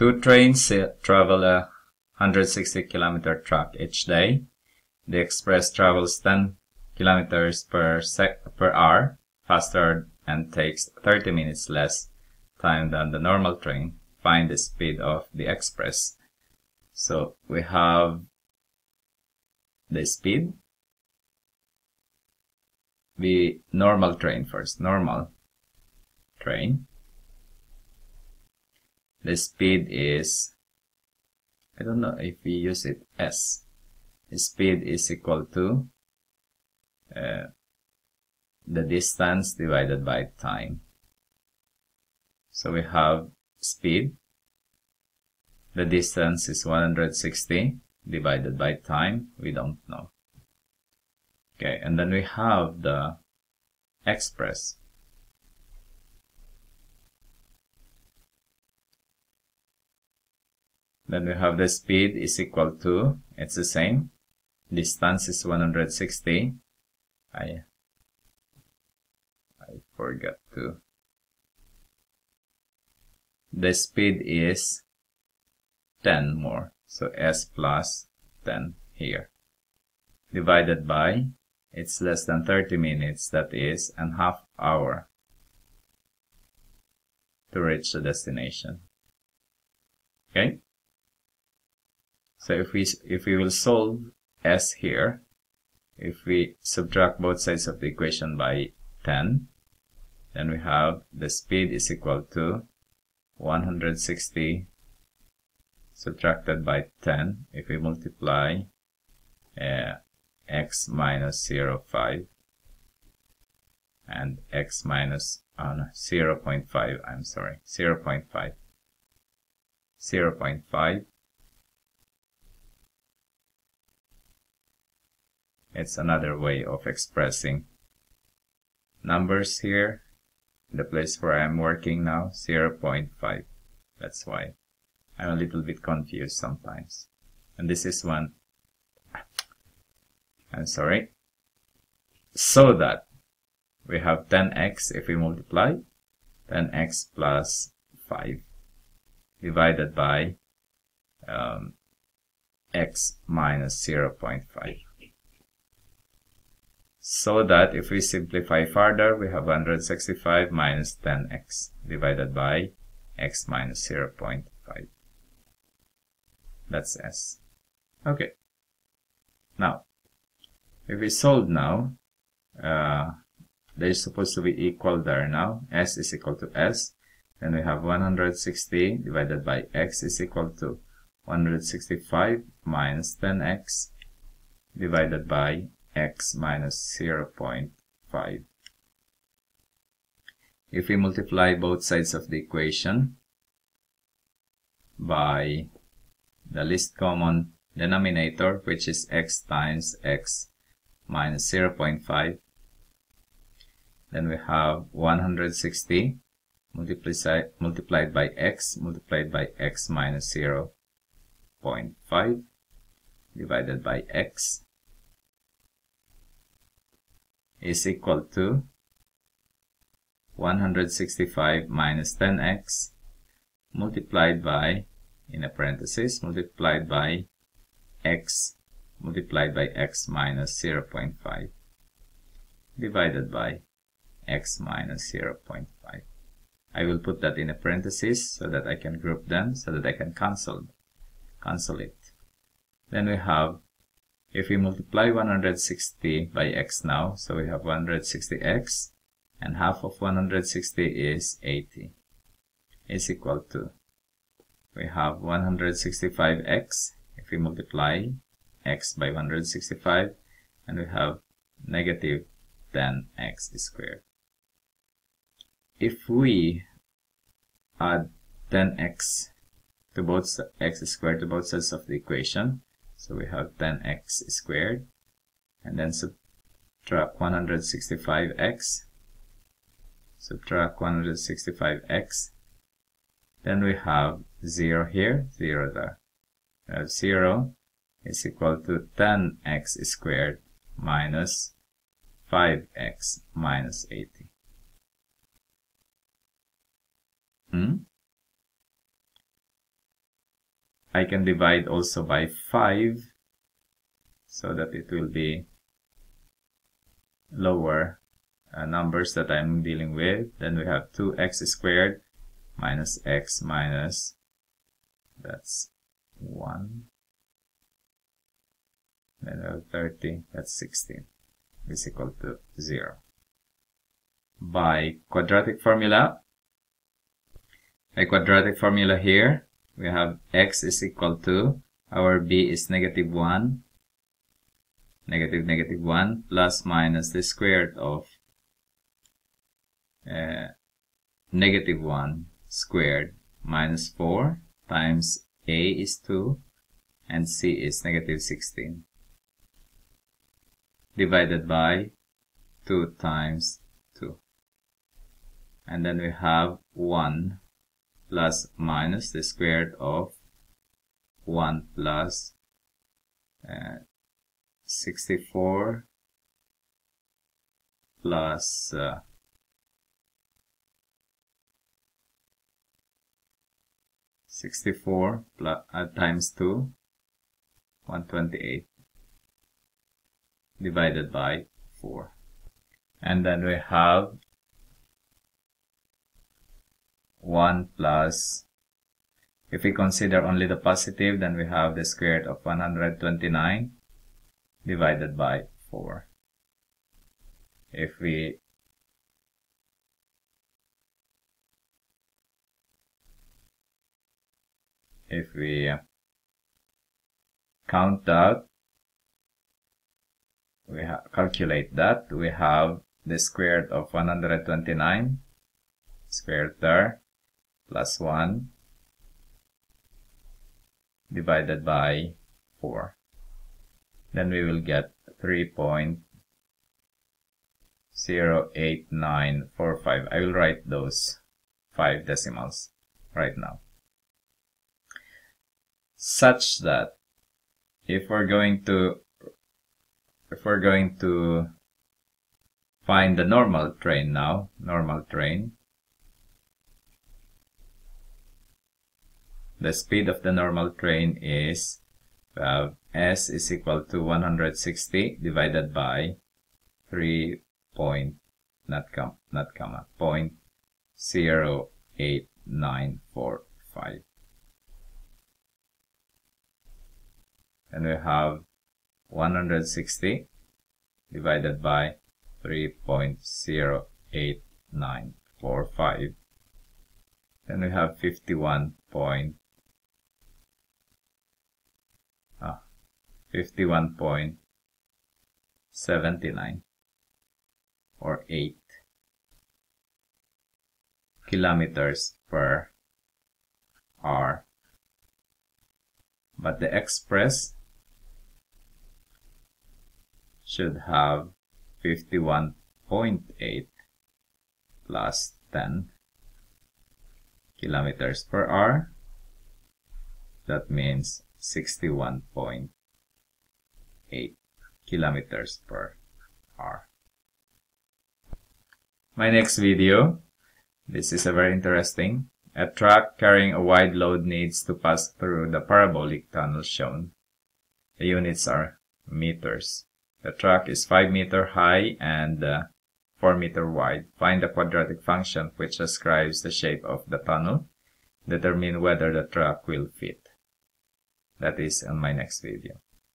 Two trains travel a 160-kilometer track each day. The express travels 10 kilometers per hour faster and takes 30 minutes less time than the normal train. Find the speed of the express. So we have the speed. The normal train first. Normal train. The speed is, I don't know if we use it, S. The speed is equal to the distance divided by time. So we have speed. The distance is 160 divided by time. We don't know. Okay, and then we have the express. Then we have the speed is equal to, it's the same. Distance is 160. I forgot to. The speed is 10 more. So S plus 10 here. Divided by, it's less than 30 minutes, that is a half hour to reach the destination. Okay? So if we will solve S here, if we subtract both sides of the equation by 10, then we have the speed is equal to 160 subtracted by 10. If we multiply x minus 0.5 and x minus 0.5, I'm sorry, 0.5, it's another way of expressing numbers here. The place where I'm working now, 0.5. That's why I'm a little bit confused sometimes. And this is one, I'm sorry. So that we have 10x if we multiply 10x plus 5 divided by x minus 0.5. So that if we simplify further, we have 165 minus 10x divided by x minus 0.5. That's S. Okay. Now, if we solve now, they're supposed to be equal there now. S is equal to S. Then we have 160 divided by x is equal to 165 minus 10x divided by x minus 0.5. If we multiply both sides of the equation by the least common denominator, which is x times x minus 0.5, then we have 160 multiplied by x minus 0.5 divided by x is equal to 165 minus 10x multiplied by, in a parenthesis, multiplied by x minus 0.5 divided by x minus 0.5. I will put that in a parenthesis so that I can group them, so that I can cancel it. Then we have, if we multiply 160 by x now, so we have 160x, and half of 160 is 80, is equal to, we have 165x, if we multiply x by 165, and we have negative 10x squared. If we add 10x to both x squared to both sides of the equation, so we have 10x squared, and then subtract 165x, then we have 0 here, 0 there. We have 0 is equal to 10x squared minus 5x minus 80. I can divide also by 5 so that it will be lower numbers that I'm dealing with. Then we have 2x squared minus x minus, that's 1. Then we have 30, that's 16, is equal to 0. By quadratic formula here, we have x is equal to, our b is negative 1, negative 1, plus minus the square root of negative 1 squared minus 4 times a is 2 and c is negative 16 divided by 2 times 2. And then we have 1 plus minus the square root of 1 plus 64 plus 64 plus, times 2, 128 divided by 4. And then we have 1 plus, if we consider only the positive, then we have the square root of 129 divided by 4. If we count that, we calculate that, we have the square root of 129, square root there, plus 1 divided by 4. Then we will get 3.08945. I will write those 5 decimals right now. Such that if we're going to find the normal train now, the speed of the normal train is, we have s is equal to 160 divided by 0.08945. And we have 160 divided by 3.08945. Then we have 51.79 or 8 kilometers per hour. But the express should have 51.8 plus 10 kilometers per hour. That means 61.8 kilometers per hour. My next video, this is a very interesting. A truck carrying a wide load needs to pass through the parabolic tunnel shown. The units are meters. The truck is 5 meters high and 4 meters wide. Find the quadratic function which describes the shape of the tunnel. Determine whether the truck will fit. That is on my next video.